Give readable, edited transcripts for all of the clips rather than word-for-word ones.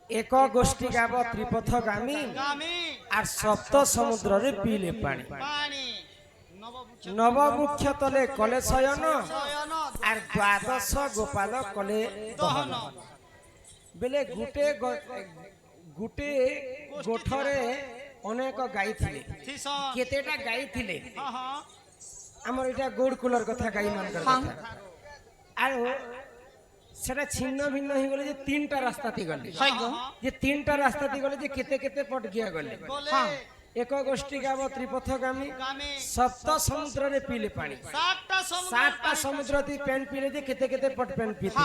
एक गोष्ठी गाब त्रिपथगामी और सप्त समुद्र रे पीले पानी नवमुख्य तले कले शयन और द्वादश गोपाल कले दहन बेले गुटे गुटे गोठरे अनेक गाई थिले केतेटा गाई थिले हमर इटा गोड कूलर कथा गाई मान कर कथा आरो सेटा छिन्न भिन्न हो गले जे तीनटा रास्ता थी गले जे तीनटा रास्ता थी गले जे केते केते पट गया गले हां एक गोष्ठी गाव त्रिपथगामी सप्त समुद्र रे पीले पानी सातटा समुद्र थी पेन पीले जे केते केते पट पेन पीले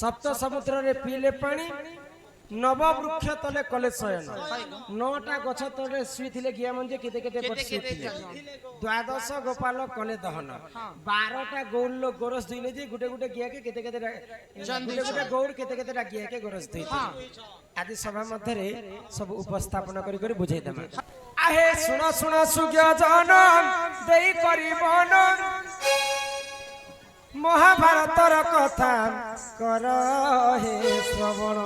सप्त समुद्र रे पीले पानी नववृक्ष तले कले शयन नौटा गछ तले सुईथिले गिया मंजे केते केते पट सुईथिले द्वादश गोपाल कले दहन 12टा गौर लोग गोरस दिले जे गुटे गुटे गिया के केते केते गुटे गुटे गौर केते केते गिया के गोरस दै आदि सभा मध्य रे सब उपस्थापन करी करी बुझाई दमा आहे सुनो सुनो सुज्ञ जन देई करिबन महाभारतर कथा कर हे श्रवण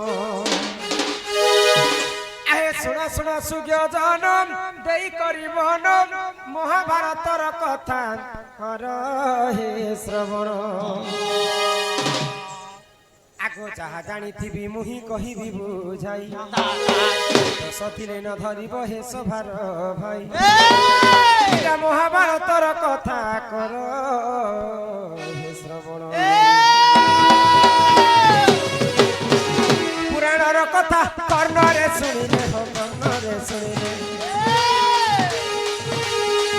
आहे सुनो सुनो सुज्ञ जन देई करिबन महाभारतर कथा कर हे श्रवण आगो जहा जानी थी मुही कहि भी बुझाई तो सथिले न धरिब हे सभार भाई एटा महाभारतर कथा कर हे श्रवण पुराणर कथा कर्णरे सुनिले हो कर्णरे सुनिले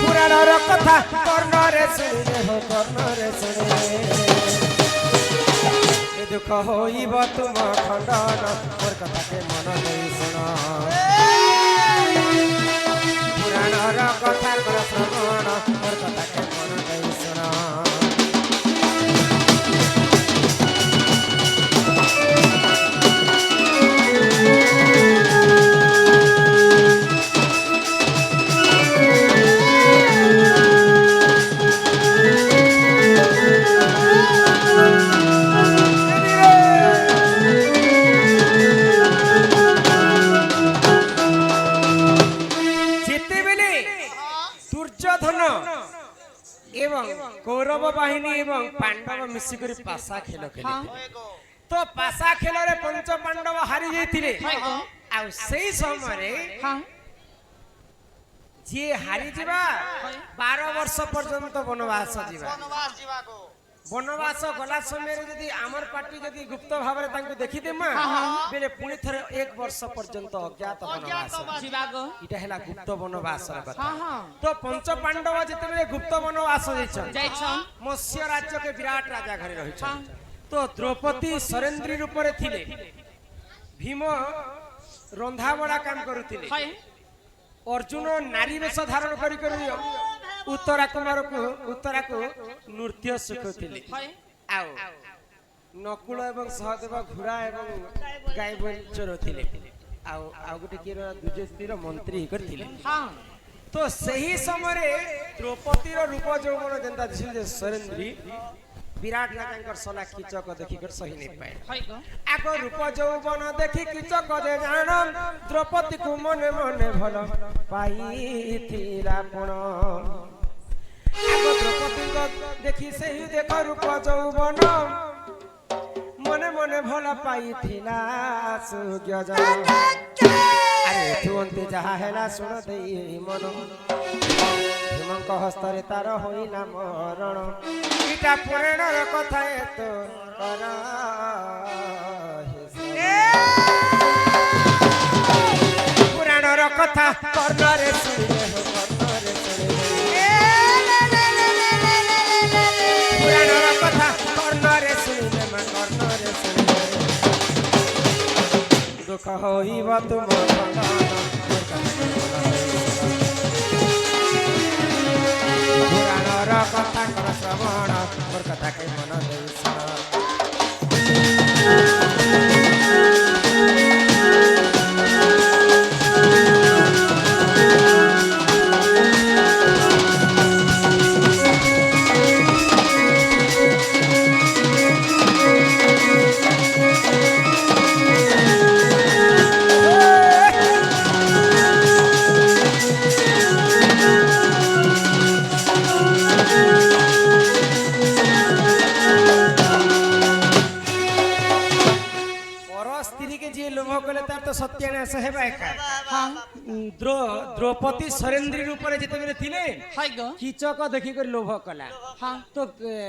पुराणर कथा कर्णरे सुनिले हो कर्णरे सुनिले दुख होइब तुम खंडन मोर कथा के मन देई सुन पुराणर कथा कर श्रवण मोर कथा के मन देई सुन कौरव बाहिनी एवं पांडव मिसिकरी पासा खेल खेली तो पासा खेल रे पंच पांडव हारी जाइथिले आ सेही समय रे जे हारी जिबा 12 वर्ष पर्यंत वनवास जिबा वनवास गला समय रे यदि आमर पार्टी यदि गुप्त भाव रे तांको देखि देमा बेले पुनी थरे 1 वर्ष पर्यंत अज्ञात वनवास जिबागो इटा हैला गुप्त वनवास रे कथा तो पंच पांडव जते गुप्त वनवास जाइछन मत्स्य राज्य के विराट राजा घरे रहिछन तो द्रौपदी सरेंद्री रूप रे थिले भीम रंधा बड़ा काम करूथिले अर्जुन नारी वेश धारण करी करी उत्तरा कुमार को नृत्य शिखुथिले आउ नकुल एवं सहदेव घोड़ा एवं गाय चरोथिले आउ आउ गुटे के दुजेस्तीर मंत्री करथिले तो सही समय रे द्रौपदी रो रूप जौवन जनता दिसिले सरेंद्री विराट राजा सला कीचक देखि कर सही नहीं पाए आगो रूप जौवन देखि कीचक जे जान द्रौपदी को मने मने भल पाइथिला पण आगो द्रौपदी को देखि सही देख रूप जौवन मने मने भल पाइथिला सुज्ञ जन अरे तुंते जहा हैला सुन देई मन हिमंक हस्तरे तार होइला मरण इटा पुराणर कथा तो कर पुराणर कथा कर्णरे सुनिले हो कर्णरे सुनिले पुराणर कथा कर्णरे सुनिले म कर्णरे सुनिले दुख होइब तुम खंडन पुराणर कथा कर श्रवण मोर कथा के मन देई स्त्री के जी लोभ कले तार तो सत्यानाश हेबा एका हां द्रौपदी सरेंद्री रूप रे जते बेले थिले हाय गो कीचक देखि कर लोभ कला हां तो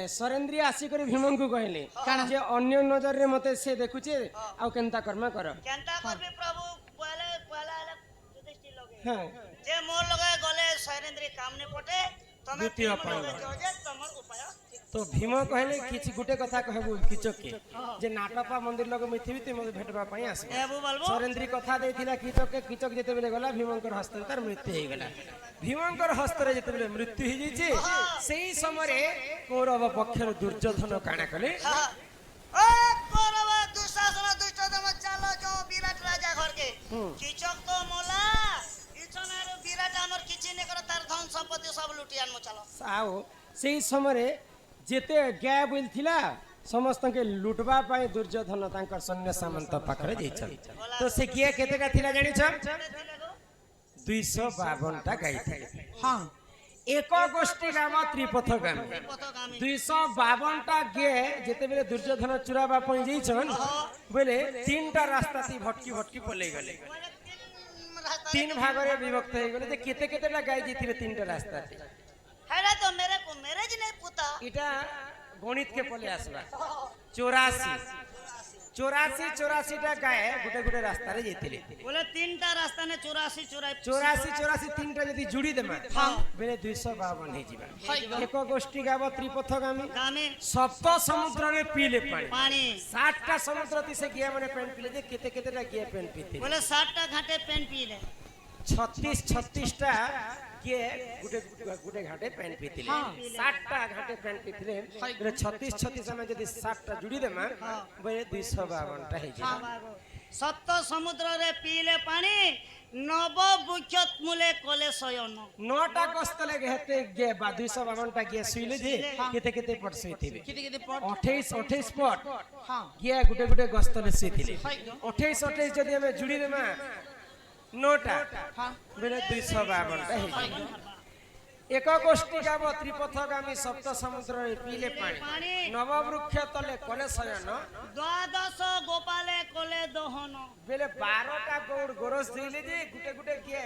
सरेंद्री आसी कर भीम को कहले काना? जे अन्य नजर रे मते से देखुचे आ केनता कर्म कर केनता करबे प्रभु पहला युधिष्ठिर लगे हां जे मोर लगे गले सैरेंद्र काम ने पटे तमे द्वितीय भीम उपाय लगे जो जे तमर उपाय तो भीम कहले किछि गुटे कथा कहबो कीचक के जे नाटपा मंदिर लगे मिथिबी ते मते भेटबा पई आसी एबु बोलबो सरेंद्री कथा देथिला कीचक के कीचक जते बेले गला भीमंकर हस्त तार मृत्यु हे गला भीमंकर हस्त रे जते बेले मृत्यु हे जिचे सेही समय रे कौरव पक्षर दुर्योधन काना कले ओ कौरव दुशासन दुष्टदम चलो जो विराट राजा घर के कीचक तो मोला इछनार विराट हमर किछि ने कर तार धन संपत्ति सब लुटियान मो चलो साओ सेही समय रे जेते गाय बोल थिला समस्त के लुटबा पाए दुर्योधन तांकर सैन्य सामंत पाखरे जैछन तो से किए केते का थिला जानि छ 252 टा गाय थे हां एक गोष्ठी गाम त्रिपथगामी 252 टा गे जेते बेले दुर्योधन चुराबा पई जैछन बोले तीनटा रास्ता थी भटकी भटकी पले गले तीन भाग रे विभक्त हे गले जे केते केते टा गाय जैथिले तीनटा रास्ता थी हेरा तो मेरे को मैरिज नहीं पुता इटा गणित के पले आसबा 84 टा गाय गुटे गुटे रास्ता रे जैथिले बोले तीनटा रास्ता ने 84 तीनटा यदि जुड़ी देमा बेले 252 हे जिबा एक गोष्ठी गाव त्रिपथगामी गामे सप्त समुद्र रे पीले पानी 60 टा समुद्र ती से गिया माने पेन पीले जे केते केते टा गिया पेन पीते बोले 60 टा घाटे पेन पी ले 36 टा के गुटे गुटे घाटे पेन पीतिले 60 टा घाटे पेन पीतिले रे 36 में यदि 60 टा जुड़ी देमा बे 252 टा हे जिबा सप्त समुद्र रे पीले पानी नव वृक्ष मूले कले शयन 9 टा कस्तले हेते गे 252 टा गे सुइले जे केते केते पट सुइतिबे किते किते पट 28 पट हां गे गुटे गुटे गस्तले सुइतिले 28 जदि हमें जुड़ी देमा 9 टा हां बेले 252 टा हे एक गोष्ठी गाव त्रिपथगामी सप्त समुद्र रे पीले पानी नव वृक्ष तले कले शयन द्वादश गोपाले कले दहन बेले 12 टा गौड़ गोरस दिले जे गुटे गुटे के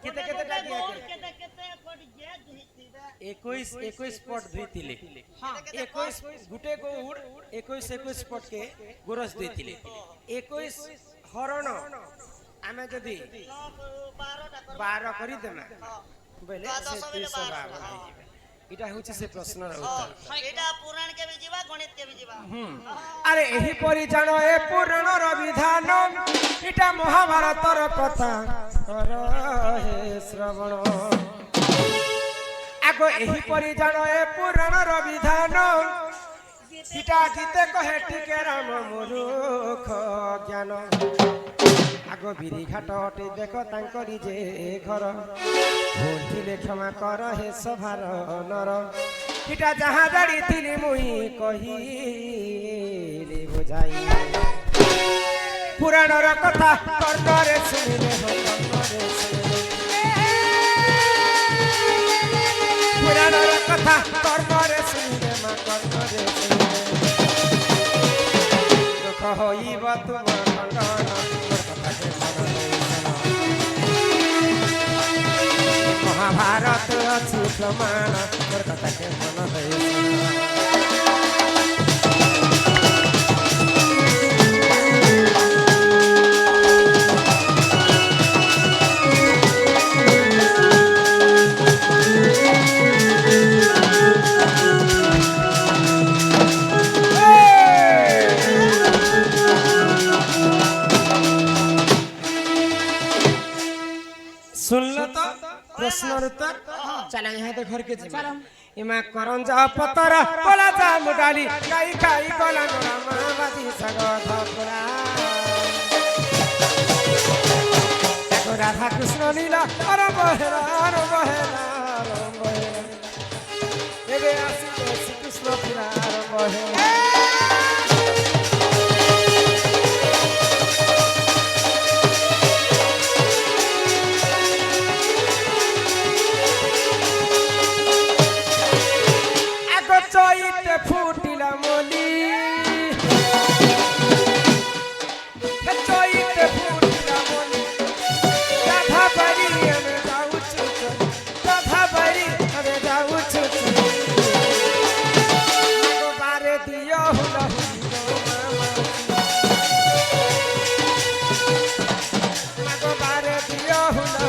केते केते टा दिया केते केते पट जे धुइतिबे 21 पट धुइतिले हां 21 गुटे गौड़ 21 पट के गोरस दितिले 21 हरण आमे जदी 12 करी देना बेले से 252 इटा होछि से प्रश्न र उत्तर एटा पुराण के भी जीवा गणित के भी जीवा अरे एही परि जानो ए पुराण र विधान इटा महाभारत र कथा कर हे श्रवण आगो एही परि जानो ए पुराण र विधान इटा गीते कहे टिके राम मूर्ख ज्ञान आगो बिरी घाट हटे देख तांकरी जे घर भूलिले क्षमा कर हे सभार नर इटा जहाँ जाड़ी थिली मुई कहिले बुझाई पुराण र कथा कर्णरे सुनिले हो कर्णरे सुनिले पुराण र कथा कर्णरे सुनिले मा कर्णरे सुनिले दुख होइब तुम खंडन महाभारत अच्छी प्रमाण मोर कथा के मन है सुन लो तो प्रश्न उत्तर चला यहाँ तो घर के चलो इमा करंजा पतर कोला जा मुडाली काई काई कोला नोरा महाबादी सगध कोला एको राधा कृष्ण लीला अरे बहेरा अरे बहेरा अरे बहेरा एबे आसी श्री कृष्ण फिरा अरे बहेरा फूटिला मोली চৈতে ফুলিলা মনি রাধা বাড়ি আমি যাউছু রাধা বাড়ি আমি যাউছু বারে দিও হুলা মাগো বারে দিও হুলা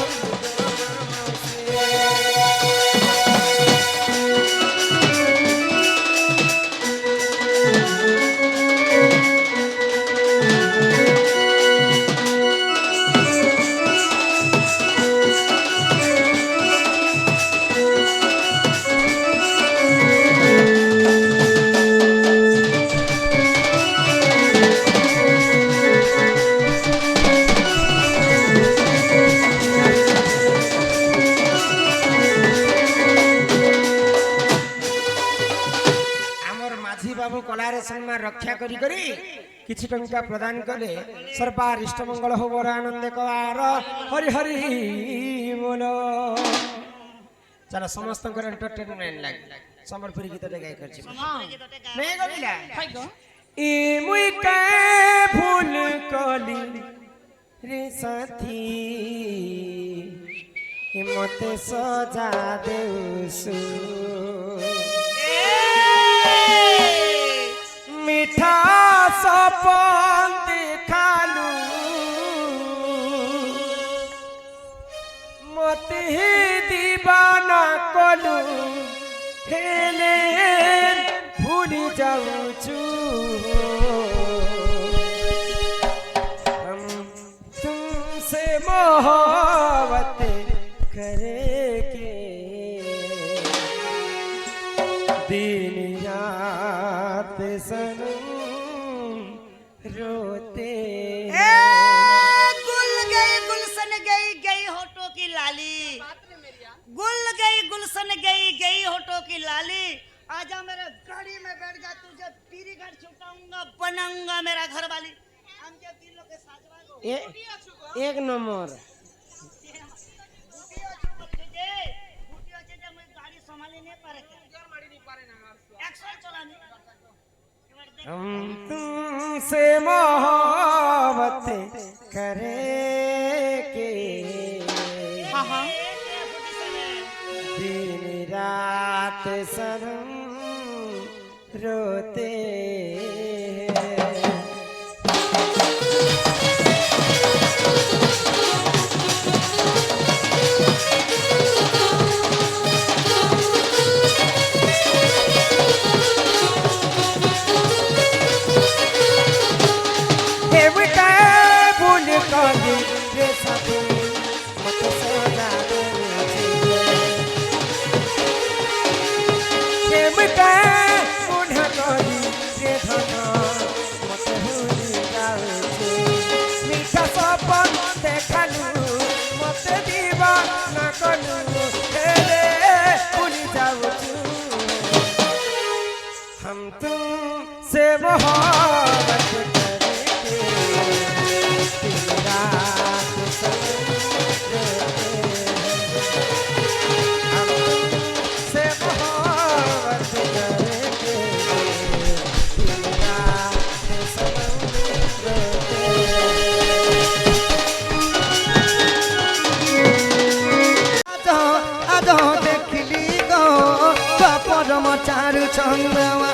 बाबू कलार सम्मान रक्षा करी करी किछि टंका प्रदान कले सर्वार इष्ट मंगल हो बर आनंद कवार हरि हरि बोलो चलो समस्त एंटरटेनमेंट लाग संबलपुरी गीत गाय करछि नहीं गबिला ई मुई के भूल कली रे साथी हिम्मत सजा देउसु मिठा सपन देखालू मत ही दीवाना कलू हेले भूल जाऊचू हम तुमसे मोहब्बत करेंगे दिन रात सनम रोते गुल गई गुलशन गई गई होठों की लाली गुल गई गुलशन गई गई होठों की लाली आजा मेरे गाड़ी में बैठ जा तुझे पीरी घर छुटाऊंगा बनाऊंगा मेरा घर वाली हम के दिलों के साजवा को एक नंबर गाड़ी संभाली नहीं पारे हम तुमसे मोहब्बत करेंगे दिन रात सनम रोते हम तुमसे मोहब्बत करेंगे दिन रात सनम हम तुमसे मोहब्बत करेंगे दिन रात सनम आजो देखली गो परम चारु चंद्रमा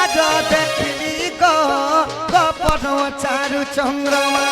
आज देखली गो परम चारु चंद्रमा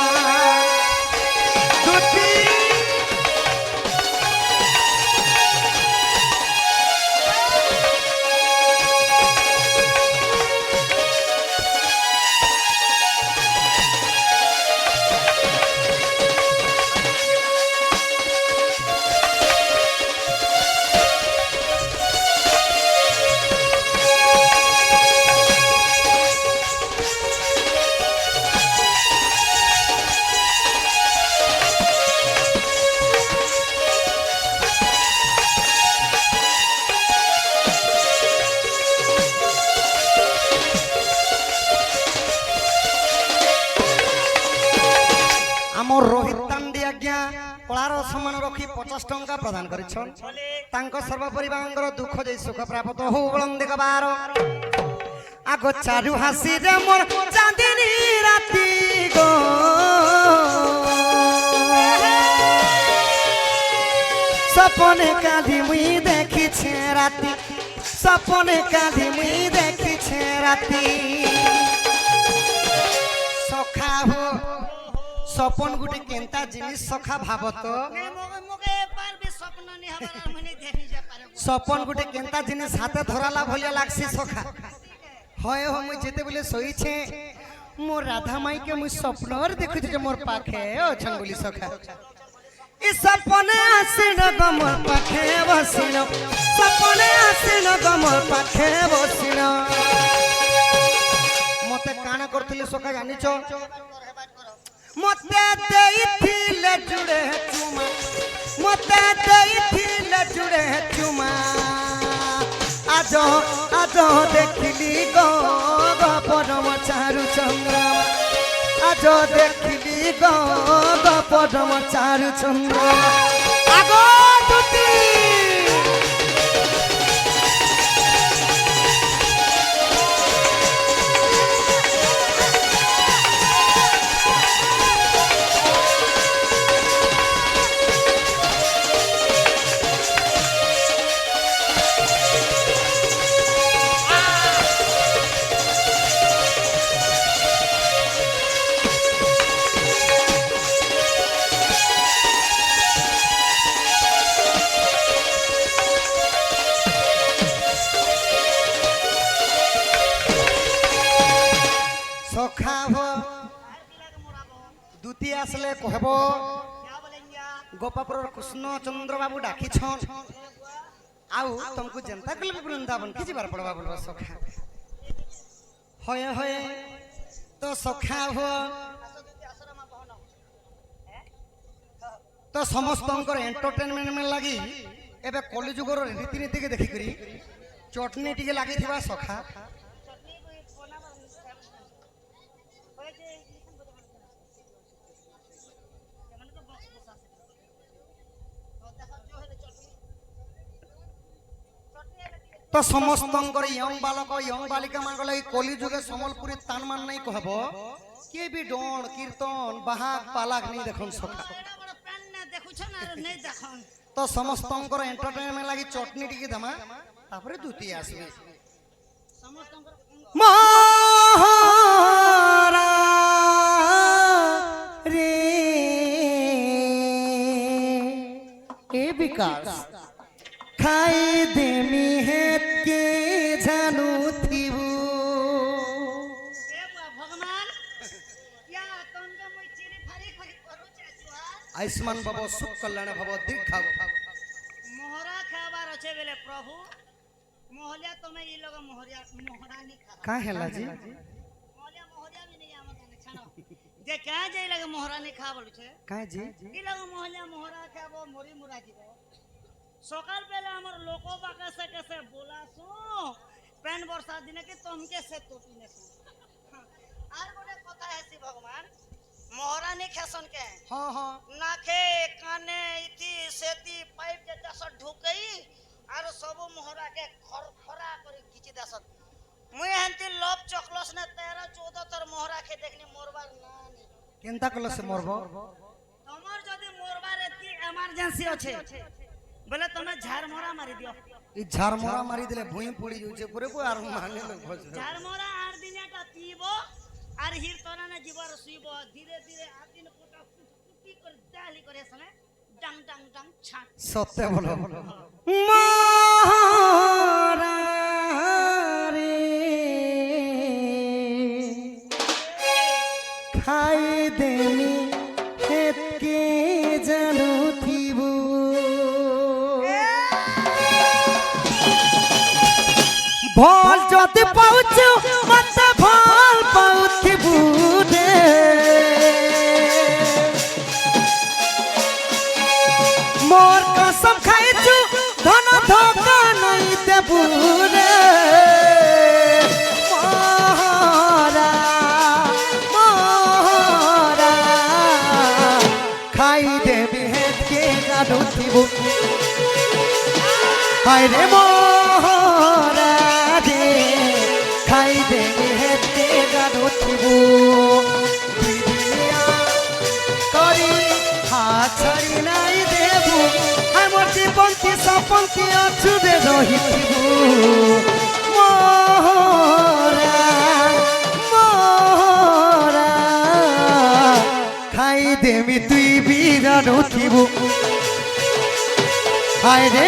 रोहित तांडी आज्ञा कलार सम्मान रखी 50 टंका प्रदान करिछन तांको सर्व परिवार दुख जै सुख प्राप्त हो बुलंद कबार आगो चारु हासी रे मोर चांदनी राती गो সপনে কাঁদি মুই দেখিছে রাতি সপনে কাঁদি মুই দেখিছে রাতি সখা হো সপন গুটি কেনতা জিনিস সখা ভাবত মুখে পারবে স্বপ্ন নি হবার আর মনে দেখি যা পারে সপন গুটি কেনতা জিনিস হাতে ধরালা ভলিয়া লাগছি সখা হয় হো মুই যেতে বলে শোইছে মোর রাধা মাইকে মুই স্বপ্নর দেখুছি যে মোর পাখে অছন বলি সখা ই সপনে আসিল গো মোর পাখে বসিল সপনে আসিল গো মোর পাখে বসিল মতে কানা করଥିଲି সখা জানিছ মতে দেইଥିଲେ জুড়ে চুমা মতে দেইছিলে জুড়ে চুমা আজ আজ দেখিলি গো পরম চারু চন্দ্রমা আজ দেখিলি গো পরম চারু চন্দ্রমা আগো দুতি সখা হো দুতি আসলে কহব গোপাপুর কৃষ্ণ চন্দ্র বাবু ডাকিছন আউ তোমাকে জেন্তা কলে বৃন্দাবন কি যাবার পড়বা বলবা সখা হয়ে হয়ে তো সখা হো তো সমস্তঙ্কর এন্টারটেনমেন্ট লাগি এবে কলিযুগর রীতিনীতিকে দেখিকরি চটনি টিকে লাগিথিবা সখা তো সমস্তঙ্কর ইয়ং বালক ইয়ং বালিকা মানক লাগি কলিযুগে সম্বলপুরী তান মান নাই কহব কে বি ডন কীর্তন বাহাক পালাক নেই দেখুন সখা তো সমস্তঙ্কর এন্টারটেনমেন্ট লাগি চটনি টিকে দেমা তারপরে দুতি আসবে মহারা রে এ বিকাশ খাই দেমি হেত কে জানু থিবু ভগবান ইয়া তঙ্গ মই চিরি ফারি ফারি করু চাচুয়া আয়ুষ্মান বাবা সুখ কল্যাণ ভব দীর্ঘায়ু মোহরা খাবার আছে বেলে প্রভু মোহলিয়া তুমি ই লোক মোহরানি খা का हैला जी মোহলিয়া মোহরিয়া भी नहीं आमत ने छानो जे का जे लगे मोहरानी खा बोलु छे का जी ই লোক মোহলিয়া মোহরা খাবো মরি মুরা জিবো সকাল বেলা আমার লোক বাকাসে কেসে বলাসু পেন বর্ষা দিনে কি তোমকে সে তোপি নেসু আর গোটে কথা হেসি ভগবান মোহরানি খেসন কে हां हां নাকে কানে ইতি সেতি পাইপ যে দশ ঢুকেই আর সব মোহরাকে খরখরা করে খিচি দেসন মুই হেন্তি লব চকলস না 13 14 তর মোহরাকে দেখনি মরবার না নি केनता कल से मरबो তোমার যদি মরবার এতি এমার্জেন্সি আছে বলে তুমি ঝাড়মরা মারি দিও ई झारमोरा मारी दिले भुई पड़ी जुचे पूरे को आर माने लोग भज ঝাড়মরা আর দিনেটা পিব আর হির তরানে জীবর শুইব ধীরে ধীরে আদিন কোটা কুটি করে দালি করে সনে ডাং ডাং ডাং ছাট सत्य बोलो मोरा रे खाई देनी हेत के जानू थीबू भल जदि पाउछु मते भल पाउथिबू रे मोर कसम खाइछु धन धोखा नहीं देबू रे मोरा मोरा खाई देबी हेत के गाडू थीबू हाय रे मोरा रे खाई देबी हेत के गाडू थीबू दिदिया करी हाथ छड़ी नहीं देबू हाय मोर जीवन ପନ୍ତି ଅଛୁରେ ରହିଥିବୁ ମୋରା ମୋରା ଖାଇଦେମି ତୁଇ ବିରାଣୁ ଥିବୁ ହାয় রে